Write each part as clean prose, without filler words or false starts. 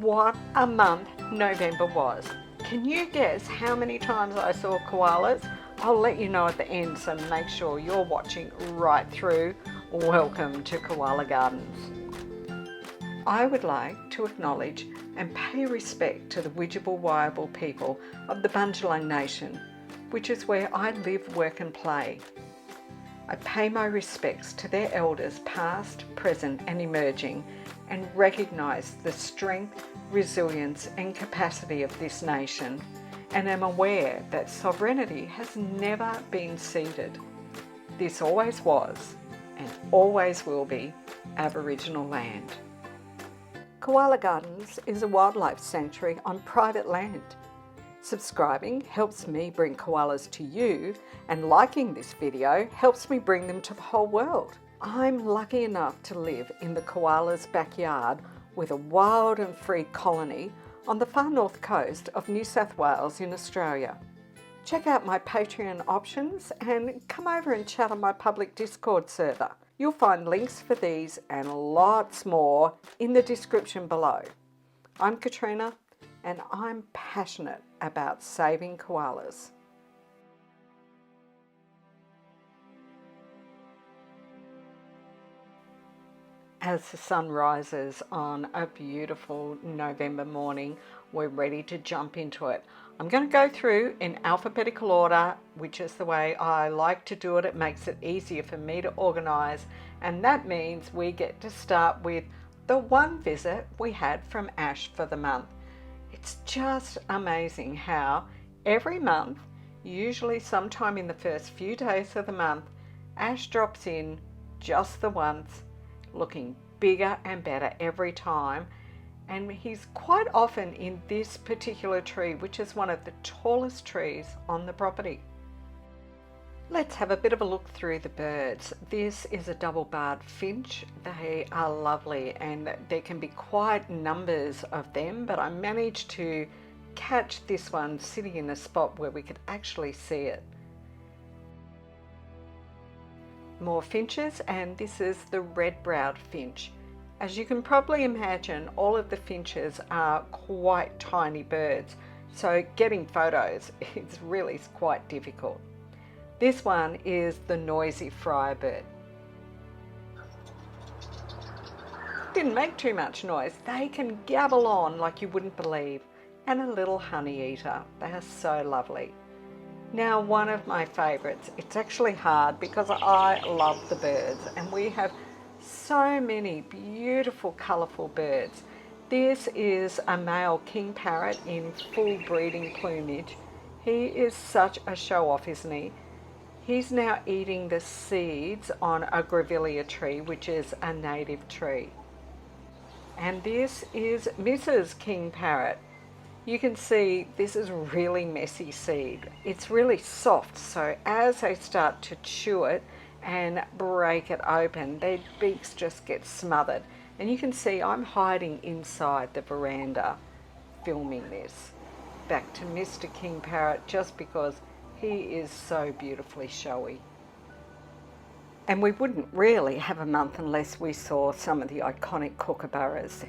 What a month November was. Can you guess how many times I saw koalas? I'll let you know at the end, so make sure you're watching right through. Welcome to Koala Gardens. I would like to acknowledge and pay respect to the Widjabul Waiable people of the Bundjalung Nation, which is where I live, work and play. I pay my respects to their elders past, present and emerging, and recognise the strength, resilience and capacity of this nation, and am aware that sovereignty has never been ceded. This always was and always will be Aboriginal land. Koala Gardens is a wildlife sanctuary on private land. Subscribing helps me bring koalas to you, and liking this video helps me bring them to the whole world. I'm lucky enough to live in the koala's backyard with a wild and free colony on the far north coast of New South Wales in Australia. Check out my Patreon options and come over and chat on my public Discord server. You'll find links for these and lots more in the description below. I'm Katrina and I'm passionate about saving koalas. As the sun rises on a beautiful November morning, we're ready to jump into it. I'm going to go through in alphabetical order, which is the way I like to do it. It makes it easier for me to organise, and that means we get to start with the one visit we had from Ash for the month. It's just amazing how every month, usually sometime in the first few days of the month, Ash drops in just the once, looking bigger and better every time, and he's quite often in this particular tree, which is one of the tallest trees on the property. Let's have a bit of a look through the birds. This is a double-barred finch. They are lovely and there can be quite numbers of them, but I managed to catch this one sitting in a spot where we could actually see it. More finches, and this is the red-browed finch. As you can probably imagine, all of the finches are quite tiny birds, so getting photos is really quite difficult. This one is the noisy friarbird. Didn't make too much noise. They can gabble on like you wouldn't believe. And a little honey eater. They are so lovely. Now, one of my favourites, it's actually hard because I love the birds and we have so many beautiful colourful birds. This is a male king parrot in full breeding plumage. He is such a show off, isn't he? He's now eating the seeds on a grevillea tree, which is a native tree. And this is Mrs. King Parrot. You can see this is really messy seed. It's really soft, so as they start to chew it and break it open, their beaks just get smothered. And you can see I'm hiding inside the veranda filming this. Back to Mr. King Parrot, just because he is so beautifully showy. And we wouldn't really have a month unless we saw some of the iconic kookaburras.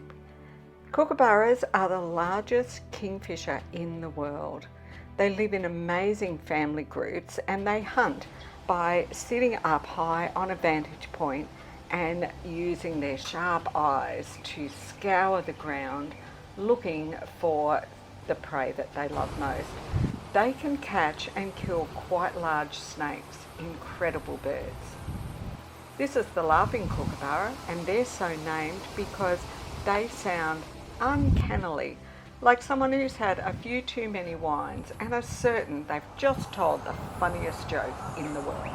Kookaburras are the largest kingfisher in the world. They live in amazing family groups and they hunt by sitting up high on a vantage point and using their sharp eyes to scour the ground looking for the prey that they love most. They can catch and kill quite large snakes, incredible birds. This is the laughing kookaburra, and they're so named because they sound uncannily like someone who's had a few too many wines and are certain they've just told the funniest joke in the world.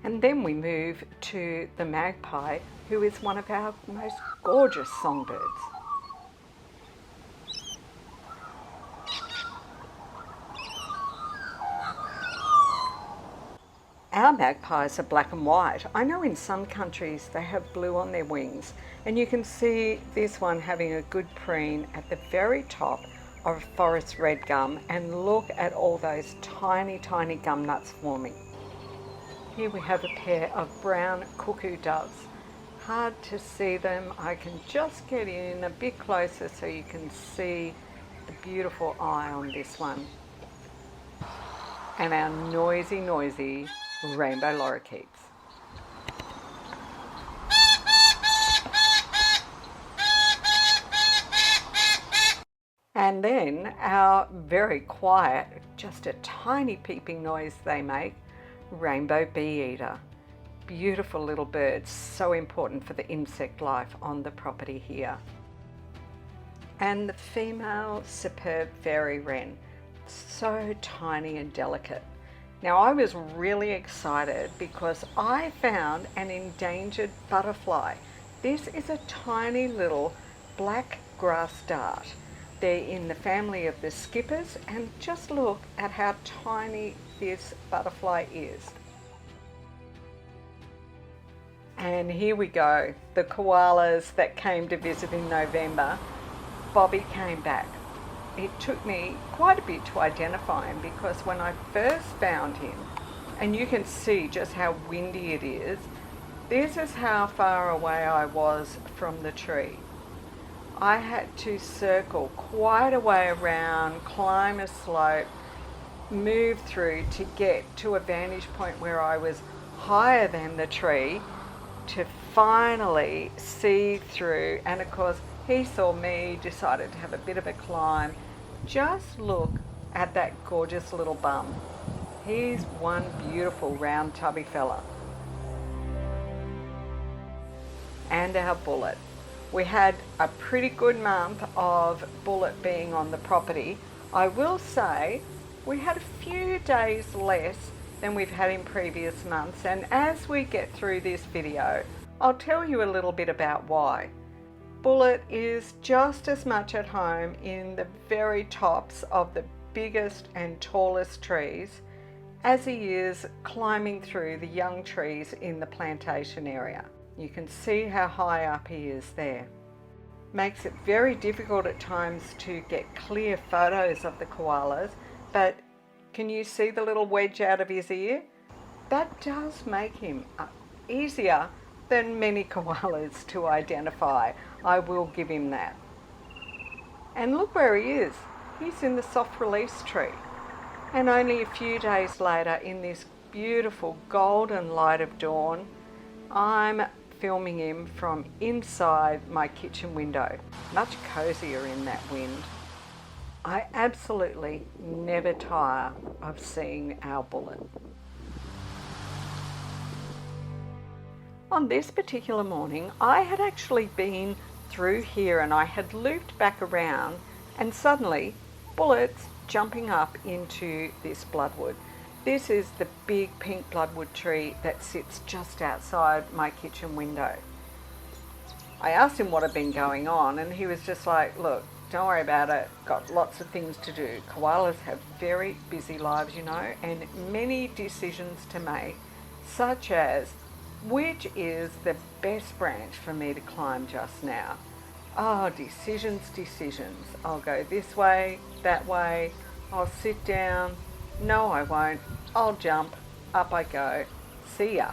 And then we move to the magpie, who is one of our most gorgeous songbirds. Our magpies are black and white. I know in some countries they have blue on their wings, and you can see this one having a good preen at the very top of forest red gum, and look at all those tiny, tiny gum nuts forming. Here we have a pair of brown cuckoo doves hard to see them. I can just get in a bit closer so you can see the beautiful eye on this one. And our noisy rainbow lorikeets. And then our very quiet, just a tiny peeping noise they make, rainbow bee eater. Beautiful little birds, so important for the insect life on the property here. And the female superb fairy wren, so tiny and delicate. Now I was really excited because I found an endangered butterfly. This is a tiny little black grass dart. They're in the family of the skippers, and just look at how tiny this butterfly is. And here we go, the koalas that came to visit in November. Bobby came back. It took me quite a bit to identify him because when I first found him, and you can see just how windy it is, this is how far away I was from the tree. I had to circle quite a way around, climb a slope, move through to get to a vantage point where I was higher than the tree to finally see through. And of course, he saw me, decided to have a bit of a climb. Just look at that gorgeous little bum. He's one beautiful round tubby fella. And our bullet. We had a pretty good month of bullet being on the property. I will say we had a few days less than we've had in previous months, and as we get through this video, I'll tell you a little bit about why. Bullet is just as much at home in the very tops of the biggest and tallest trees as he is climbing through the young trees in the plantation area. You can see how high up he is there. Makes it very difficult at times to get clear photos of the koalas, but can you see the little wedge out of his ear? That does make him easier than many koalas to identify. I will give him that. And look where he is. He's in the soft release tree. And only a few days later, in this beautiful golden light of dawn, I'm filming him from inside my kitchen window. Much cozier in that wind. I absolutely never tire of seeing our bullet. On this particular morning, I had actually been through here and I had looped back around, and suddenly Bullet's jumping up into this bloodwood. This is the big pink bloodwood tree that sits just outside my kitchen window. I asked him what had been going on, and he was just like, look, don't worry about it, got lots of things to do. Koalas have very busy lives, you know, and many decisions to make, such as which is the best branch for me to climb just now. Oh, decisions. I'll go this way, that way, I'll sit down. No, I won't. I'll jump. Up I go. See ya.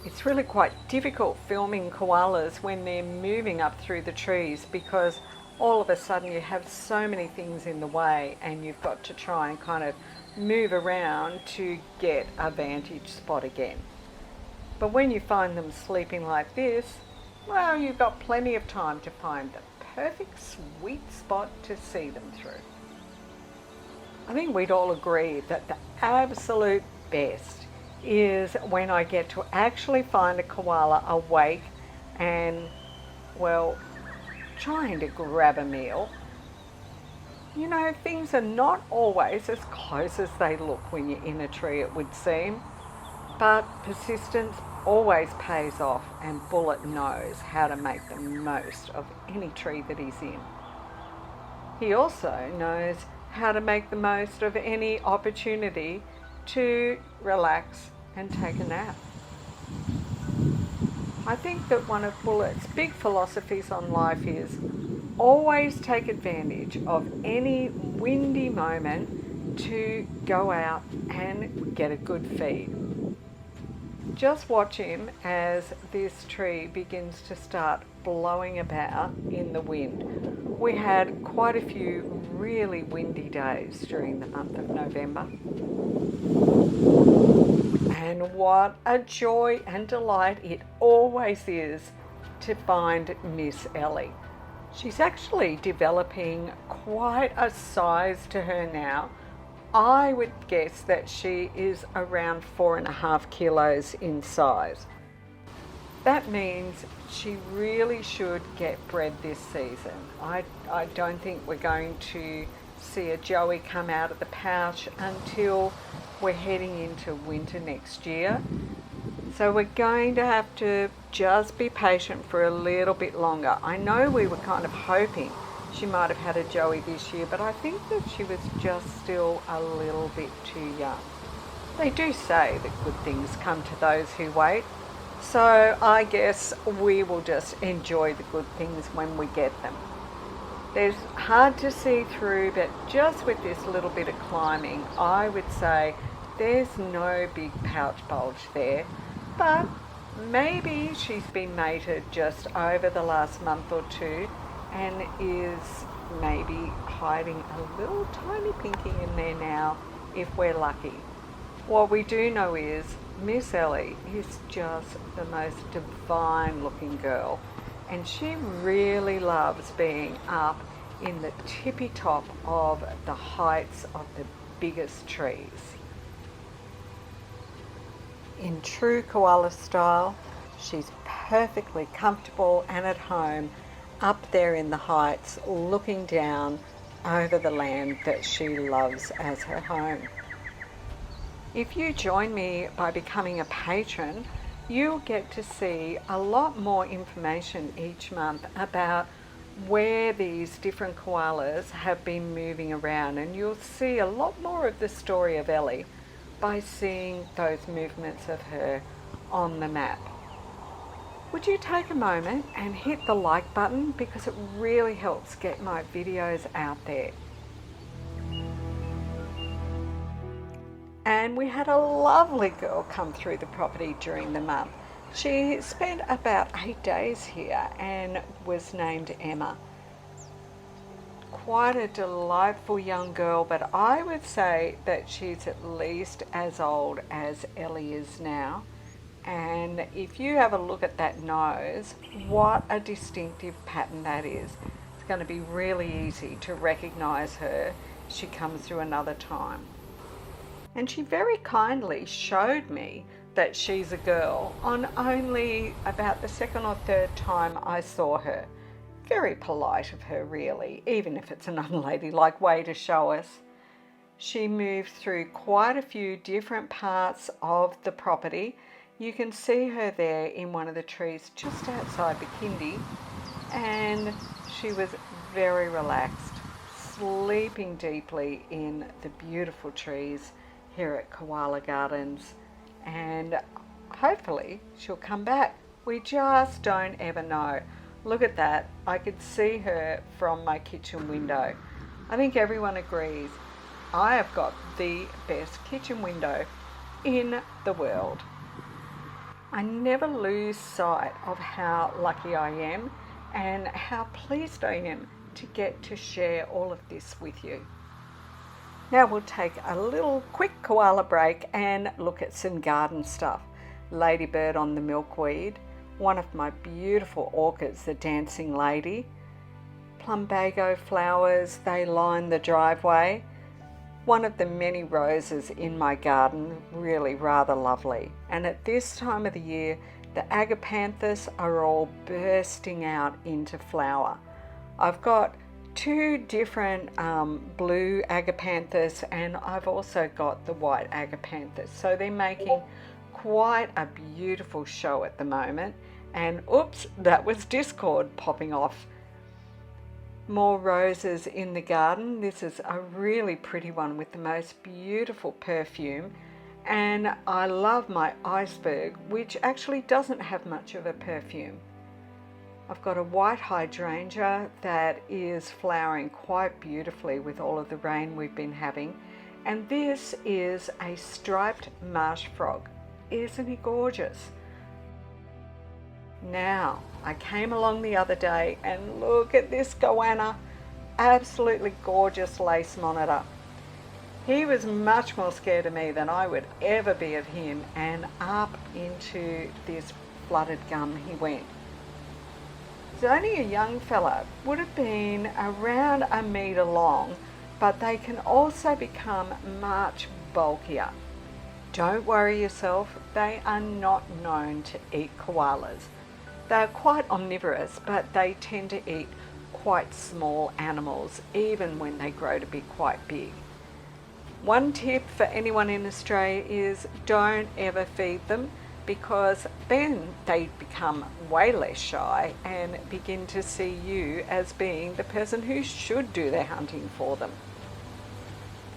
It's really quite difficult filming koalas when they're moving up through the trees because all of a sudden you have so many things in the way and you've got to try and kind of move around to get a vantage spot again. But when you find them sleeping like this, well, you've got plenty of time to find the perfect sweet spot to see them through. I think we'd all agree that the absolute best is when I get to actually find a koala awake and, well, trying to grab a meal. You know, things are not always as close as they look when you're in a tree, it would seem, but persistence always pays off, and Bullet knows how to make the most of any tree that he's in. He also knows how to make the most of any opportunity to relax and take a nap. I think that one of Bullet's big philosophies on life is always take advantage of any windy moment to go out and get a good feed. just watch him as this tree begins to start blowing about in the wind. We had quite a few really windy days during the month of November. And what a joy and delight it always is to find Miss Ellie. She's actually developing quite a size to her now. I would guess that she is around 4.5 kilos in size. That means she really should get bred this season. I don't think we're going to see a joey come out of the pouch until we're heading into winter next year. So we're going to have to just be patient for a little bit longer. I know we were kind of hoping she might have had a joey this year, but I think that she was just still a little bit too young. They do say that good things come to those who wait. So I guess we will just enjoy the good things when we get them. There's hard to see through, but just with this little bit of climbing, I would say there's no big pouch bulge there, but maybe she's been mated just over the last month or two and is maybe hiding a little tiny pinky in there now if we're lucky. What we do know is Miss Ellie is just the most divine looking girl, and she really loves being up in the tippy top of the heights of the biggest trees. In true koala style, she's perfectly comfortable and at home up there in the heights, looking down over the land that she loves as her home. If you join me by becoming a patron, you'll get to see a lot more information each month about where these different koalas have been moving around, and you'll see a lot more of the story of Ellie by seeing those movements of her on the map. Would you take a moment and hit the like button, because it really helps get my videos out there. And we had a lovely girl come through the property during the month. She spent about 8 days here and was named Emma. Quite a delightful young girl, but I would say that she's at least as old as Ellie is now. And if you have a look at that nose, what a distinctive pattern that is. It's going to be really easy to recognize her if she comes through another time. And she very kindly showed me that she's a girl on only about the second or third time I saw her. Very polite of her, really, even if it's an unladylike way to show us. She moved through quite a few different parts of the property. You can see her there in one of the trees just outside the kindy, and she was very relaxed, sleeping deeply in the beautiful trees here at Koala Gardens, and hopefully she'll come back. We just don't ever know. Look at that. I could see her from my kitchen window. I think everyone agrees I have got the best kitchen window in the world. I never lose sight of how lucky I am and how pleased I am to get to share all of this with you. Now we'll take a little quick koala break and look at some garden stuff. Ladybird on the milkweed, one of my beautiful orchids, the dancing lady, plumbago flowers, they line the driveway. One of the many roses in my garden, really rather lovely. And at this time of the year, the agapanthus are all bursting out into flower. I've got 2 different blue agapanthus, and I've also got the white agapanthus. So they're making quite a beautiful show at the moment. And oops, that was Discord popping off. More roses in the garden. This is a really pretty one with the most beautiful perfume. And I love my iceberg, which actually doesn't have much of a perfume. I've got a white hydrangea that is flowering quite beautifully with all of the rain we've been having. And this is a striped marsh frog. isn't he gorgeous? Now, I came along the other day and look at this goanna, absolutely gorgeous lace monitor. He was much more scared of me than I would ever be of him, and up into this flooded gum he went. He's only a young fella, would have been around a metre long, but they can also become much bulkier. Don't worry yourself, they are not known to eat koalas. They're quite omnivorous, but they tend to eat quite small animals, even when they grow to be quite big. One tip for anyone in Australia is don't ever feed them, because then they become way less shy and begin to see you as being the person who should do their hunting for them.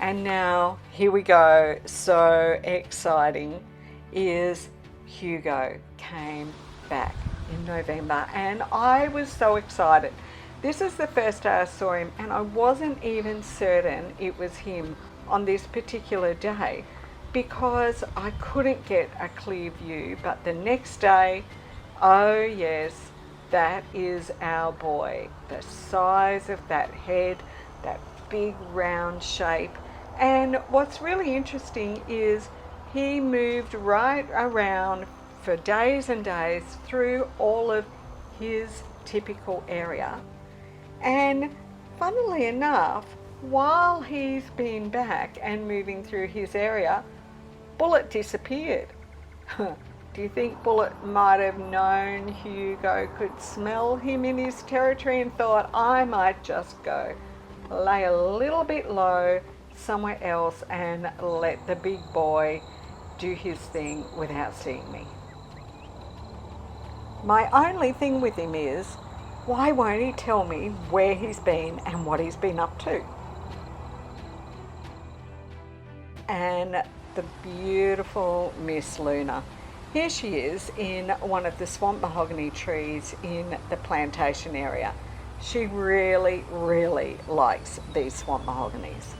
And now, here we go, so exciting, is Hugo came back in November, and I was so excited. This is the first day I saw him, and I wasn't even certain it was him on this particular day because I couldn't get a clear view. But the next day, oh yes, that is our boy. The size of that head, that big round shape. And what's really interesting is he moved right around for days and days through all of his typical area. And funnily enough, while he's been back and moving through his area, Bullet disappeared. Do you think Bullet might have known Hugo could smell him in his territory and thought, I might just go lay a little bit low somewhere else and let the big boy do his thing without seeing me? My only thing with him is, why won't he tell me where he's been and what he's been up to? And the beautiful Miss Luna. Here she is in one of the swamp mahogany trees in the plantation area. She really, really likes these swamp mahoganies.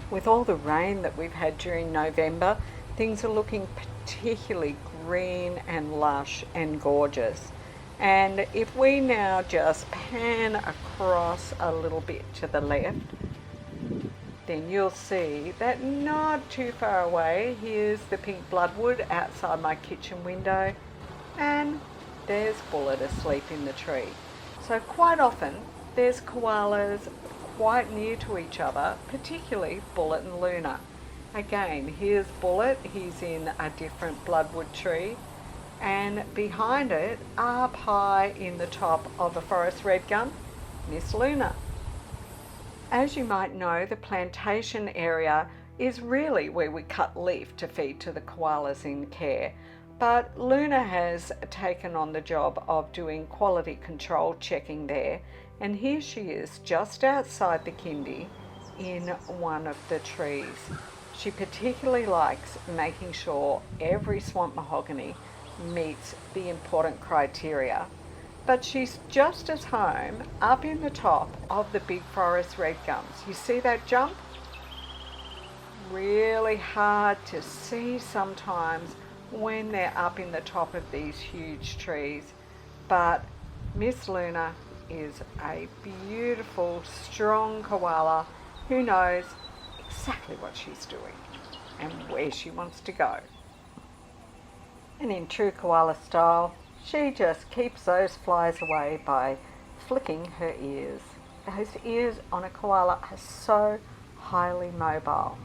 With all the rain that we've had during November, things are looking particularly green and lush and gorgeous. And if we now just pan across a little bit to the left, then you'll see that not too far away, here's the pink bloodwood outside my kitchen window, and there's Bullet asleep in the tree. So quite often there's koalas quite near to each other, particularly Bullet and Luna. Again, here's Bullet, he's in a different bloodwood tree, and behind it, up high in the top of a forest red gum, Miss Luna. As you might know, the plantation area is really where we cut leaf to feed to the koalas in care, but Luna has taken on the job of doing quality control checking there, and here she is just outside the kindy in one of the trees. She particularly likes making sure every swamp mahogany meets the important criteria, but she's just as home up in the top of the big forest red gums. You see that jump? Really hard to see sometimes when they're up in the top of these huge trees, but Miss Luna is a beautiful, strong koala who knows exactly what she's doing and where she wants to go. And in true koala style, she just keeps those flies away by flicking her ears. Those ears on a koala are so highly mobile.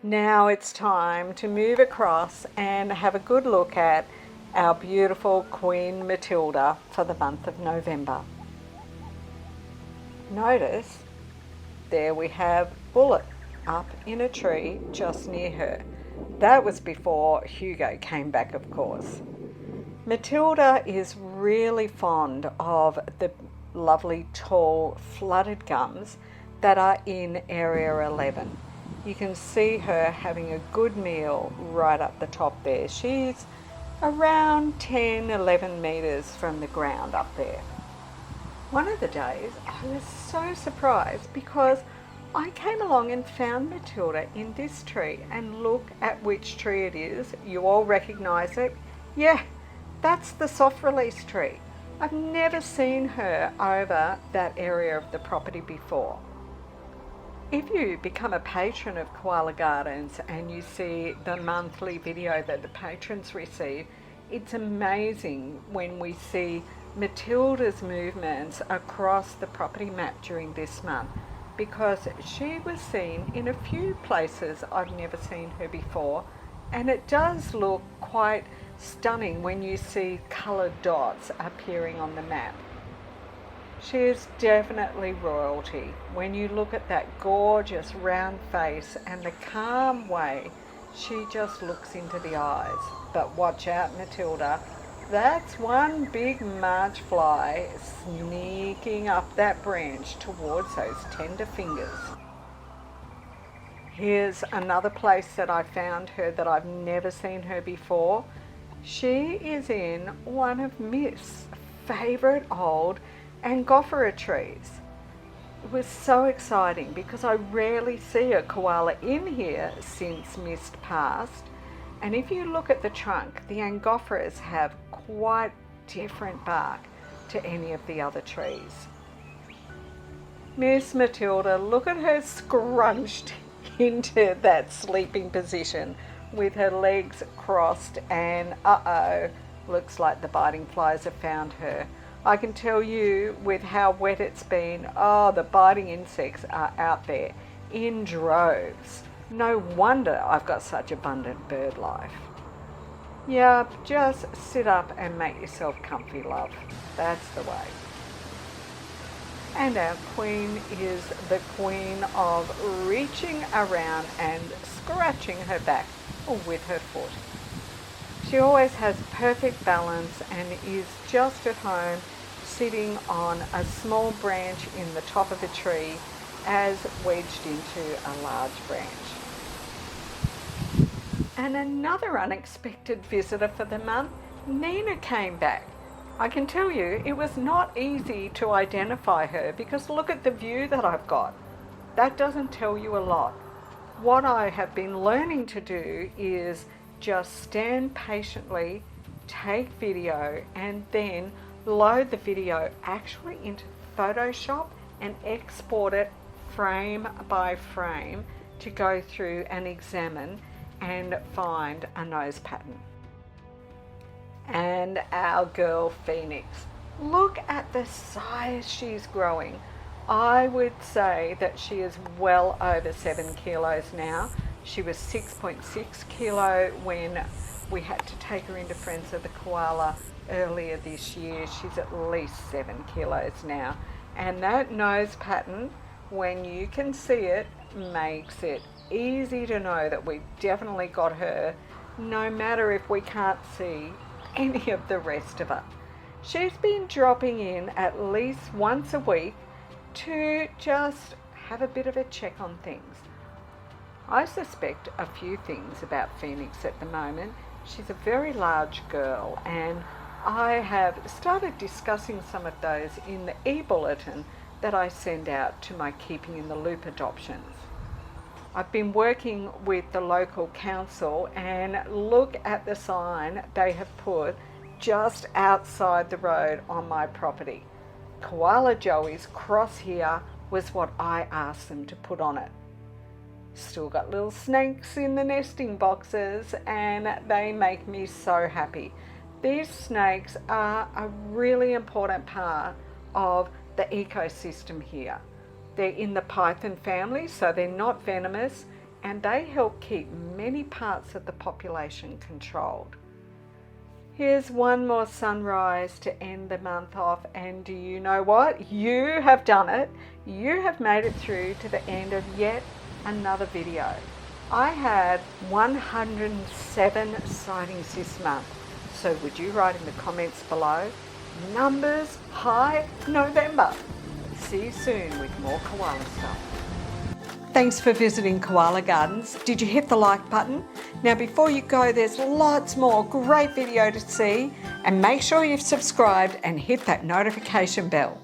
Now it's time to move across and have a good look at our beautiful Queen Matilda for the month of November. Notice there we have Bullet up in a tree just near her. That was before Hugo came back, of course. Matilda is really fond of the lovely tall flooded gums that are in Area 11. You can see her having a good meal right up the top there. She's around 10-11 metres from the ground up there. One of the days I was so surprised because I came along and found Matilda in this tree, and look at which tree it is. You all recognise it? Yeah, that's the soft release tree. I've never seen her over that area of the property before. If you become a patron of Koala Gardens and you see the monthly video that the patrons receive, it's amazing when we see Matilda's movements across the property map during this month, because she was seen in a few places I've never seen her before, and it does look quite stunning when you see coloured dots appearing on the map. She is definitely royalty. When you look at that gorgeous round face and the calm way she just looks into the eyes. But watch out, Matilda. That's one big March fly sneaking up that branch towards those tender fingers. Here's another place that I found her that I've never seen her before. She is in one of Miss' favourite old Angophora trees. It was so exciting because I rarely see a koala in here since Mist passed. And if you look at the trunk, the Angophoras have quite different bark to any of the other trees. Miss Matilda, look at her scrunched into that sleeping position with her legs crossed, and looks like the biting flies have found her. I can tell you with how wet it's been, the biting insects are out there in droves. No wonder I've got such abundant bird life. Yeah, just sit up and make yourself comfy, love. That's the way. And our queen is the queen of reaching around and scratching her back with her foot. She always has perfect balance and is just at home sitting on a small branch in the top of a tree as wedged into a large branch. And another unexpected visitor for the month, Nina, came back. I can tell you it was not easy to identify her because look at the view that I've got. That doesn't tell you a lot. What I have been learning to do is just stand patiently, take video, and then load the video actually into Photoshop and export it frame by frame to go through and examine and find a nose pattern. And our girl Phoenix, look at the size she's growing. I would say that she is well over 7 kilos now. She was 6.6 kilo when we had to take her into Friends of the Koala earlier this year. She's at least 7 kilos now. And that nose pattern, when you can see it, makes it easy to know that we've definitely got her, no matter if we can't see any of the rest of her. She's been dropping in at least once a week to just have a bit of a check on things. I suspect a few things about Phoenix at the moment. She's a very large girl, and I have started discussing some of those in the e-bulletin that I send out to my Keeping in the Loop adoptions. I've been working with the local council, and look at the sign they have put just outside the road on my property. Koala Joey's cross here was what I asked them to put on it. Still got little snakes in the nesting boxes, and they make me so happy. These snakes are a really important part of the ecosystem here. They're in the python family, so they're not venomous, and they help keep many parts of the population controlled. Here's one more sunrise to end the month off, and do you know what? You have done it. You have made it through to the end of yet another video. I had 107 sightings this month, so would you write in the comments below, numbers high November? See you soon with more koala stuff. Thanks for visiting Koala Gardens. Did you hit the like button? Now before you go, there's lots more great video to see, and make sure you've subscribed and hit that notification bell.